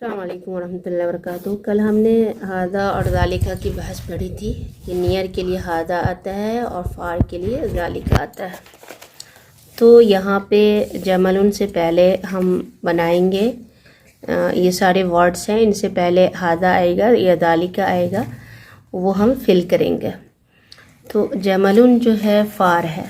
السلام علیکم ورحمۃ اللہ وبرکاتہ۔ کل ہم نے ہادہ اور ذالکہ کی بحث پڑھی تھی کہ نیئر کے لیے ہادہ آتا ہے اور فار کے لیے ذالکہ آتا ہے۔ تو یہاں پہ جملن سے پہلے ہم بنائیں گے، یہ سارے ورڈس ہیں، ان سے پہلے ہادہ آئے گا یا ذالکہ آئے گا، وہ ہم فل کریں گے۔ تو جملن جو ہے فار ہے،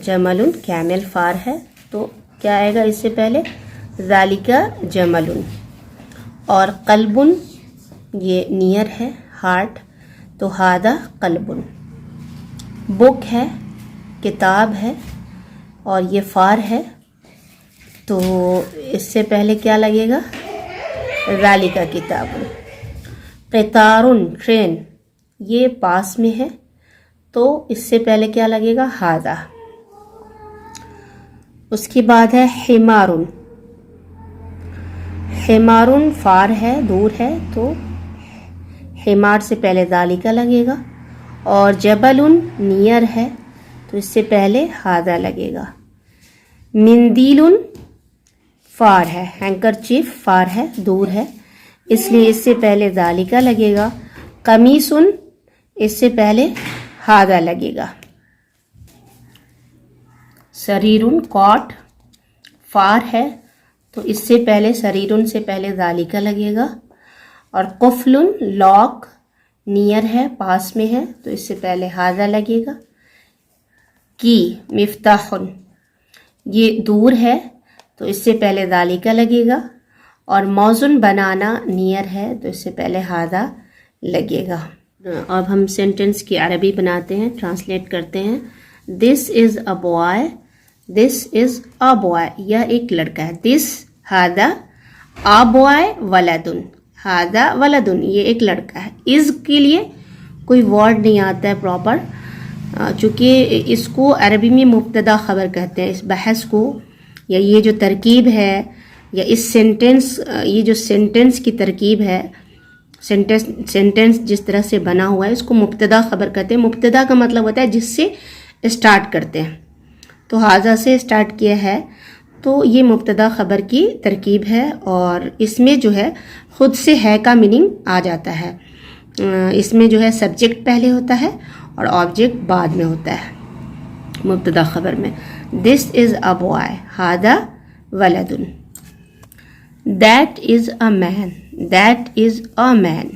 جملن کیمل فار ہے، تو کیا آئے گا اس سے پہلے؟ ذالکہ جملن۔ اور قلبن یہ نیئر ہے، ہارٹ، تو ہادہ قلبن۔ بک ہے، کتاب ہے، اور یہ فار ہے، تو اس سے پہلے کیا لگے گا؟ ذالکہ کتابن۔ قطارن ٹرین، یہ پاس میں ہے، تو اس سے پہلے کیا لگے گا؟ ہادہ۔ اس کے بعد ہے حمارن، حمارن فار ہے، دور ہے، تو حمار سے پہلے ذالکہ لگے گا۔ اور جبلن نیئر ہے، تو اس سے پہلے ہادہ لگے گا۔ مندیلن فار ہے، ہینکرچیف فار ہے، دور ہے، اس لیے اس سے پہلے ذالکہ لگے گا۔ قمیصن اس سے پہلے ہادہ لگے گا۔ سریرن کاٹ فار ہے، تو اس سے پہلے سریرن سے پہلے ذالکہ لگے گا۔ اور قفلن لاک نیئر ہے، پاس میں ہے، تو اس سے پہلے ہادہ لگے گا۔ کی مفتاحن یہ دور ہے، تو اس سے پہلے ذالکہ لگے گا۔ اور موزن بنانا نیئر ہے، تو اس سے پہلے ہادہ لگے گا۔ اب ہم سینٹنس کی عربی بناتے ہیں، ٹرانسلیٹ کرتے ہیں۔ دس is a boy, this is a boy, یہ ایک لڑکا ہے۔ دس ہادہ اے بوائے ولدن، ہادہ ولدن، یہ ایک لڑکا ہے۔ از کے لیے کوئی ورڈ نہیں آتا ہے پراپر، چونکہ اس کو عربی میں مبتدا خبر کہتے ہیں۔ اس بحث کو یا یہ جو ترکیب ہے یا اس سینٹنس، یہ جو سینٹنس کی ترکیب ہے، سینٹنس جس طرح سے بنا ہوا ہے، اس کو مبتدا خبر کہتے ہیں۔ مبتدا کا مطلب ہوتا ہے جس سے اسٹارٹ کرتے ہیں، تو ہادہ سے اسٹارٹ کیا ہے، تو یہ مبتدا خبر کی ترکیب ہے، اور اس میں جو ہے خود سے ہے کا میننگ آ جاتا ہے۔ اس میں جو ہے سبجیکٹ پہلے ہوتا ہے اور آبجیکٹ بعد میں ہوتا ہے مبتدا خبر میں۔ دس از اے بوائے، ہادہ ولدن۔ That is a man, that is a man.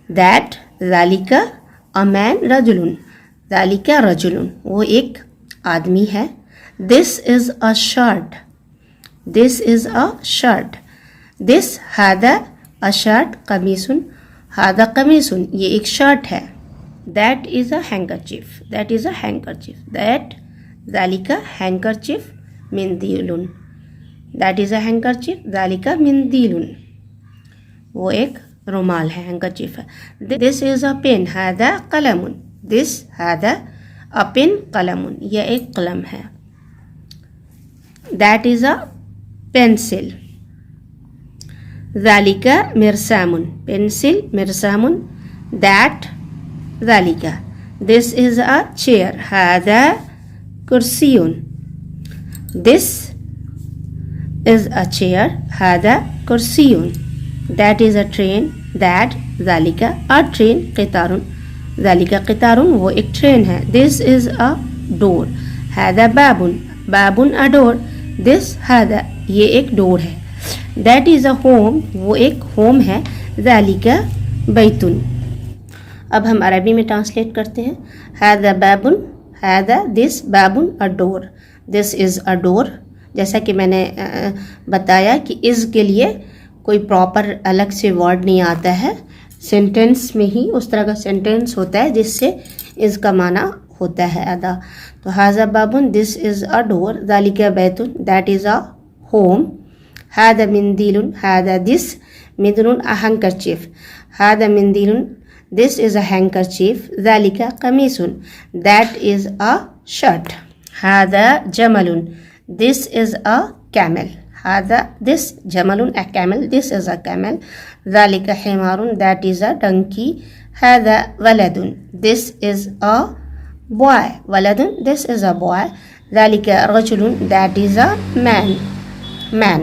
That ذالکہ، اے مین رجلن، ذالکہ رجلن، وہ ایک آدمی ہے۔ This is a shirt, this is a shirt. This ہادہ اے شرٹ، قمیصن، ہادہ قمیصن، یہ ایک شرٹ ہے۔ That is a handkerchief, that is a handkerchief. That ذالکہ ہینکرچیف مندیلن، دیٹ از اے ہینکرچیف، ذالکہ مندیلن، وہ ایک رومال ہے، ہینکرچیف ہے۔ دس از اے پین، ہادہ قلم، دس ہادہ اے پین قلم، یہ ایک قلم ہے۔ دیٹ از اے پینسل، ذالکہ مرسام، پینسل مرسام، دیٹ ذالکہ۔ دس از اے چیئر، ہادہ کرسی، دس از اے چیئر، ہادہ کرسی۔ That is a train, that ذالکہ اے ٹرین، قطار، ذالکہ قطار، وہ ایک ٹرین ہے۔ دس از اے ڈور، ہادہ باب، باب اے ڈور، دس ہادہ، یہ ایک ڈور ہے۔ دیٹ از اے ہوم، وہ ایک ہوم ہے۔ ذالکہ بیتن۔ اب ہم عربی میں ٹرانسلیٹ کرتے ہیں۔ ہادہ باب، ہادہ دس باب اے ڈور، دس از اے ڈور۔ جیسا کہ میں نے بتایا کہ از کے لیے کوئی پراپر الگ سے ورڈ نہیں آتا ہے، سینٹنس میں ہی اس طرح کا سینٹنس ہوتا ہے جس سے از کا معنی ہوتا ہے ادا۔ تو ہذا باب، دس از اے ڈور، ذالکہ بیت، دیٹ از اے ہوم، ہذا مندیل، ہذا دس مندیل اے ہینکرچیف، ہذا مندیل، دس از اے ہینکرچیف، ذالکہ قمیص، دیٹ از اے شرٹ، ہذا جمل، دس از اے کیمل، ہذا دس جمل a camel, this is a camel, ذالکہ حمار، دیٹ از اے ڈنکی، ہذا ولد، دس از اے boy، ولد، this is a boy، ذالکہ رجل، that is a man،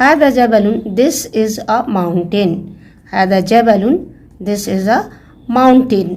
هذا جبل, this is a mountain. هذا جبل, this is a mountain.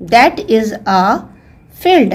that is a field.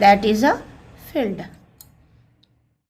that is a field.